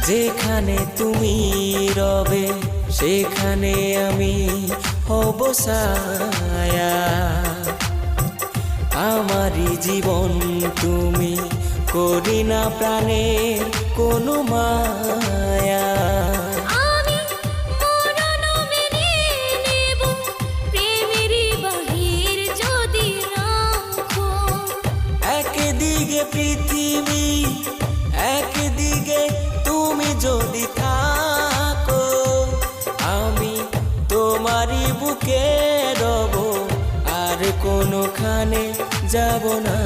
যেখানে তুমি রবে সেখানে আমি হব ছায়া। আমারই জীবন তুমি, করি না প্রাণের কোনো মায়া। আমি মরণ মেনে নেব, প্রেমেরই বাহির যদি রাখো। একদিকে পৃথিবী, একদিকে তুমি যদি থাকো, আমি তোমারই বুকে রব, আর কোনোখানে যাব না।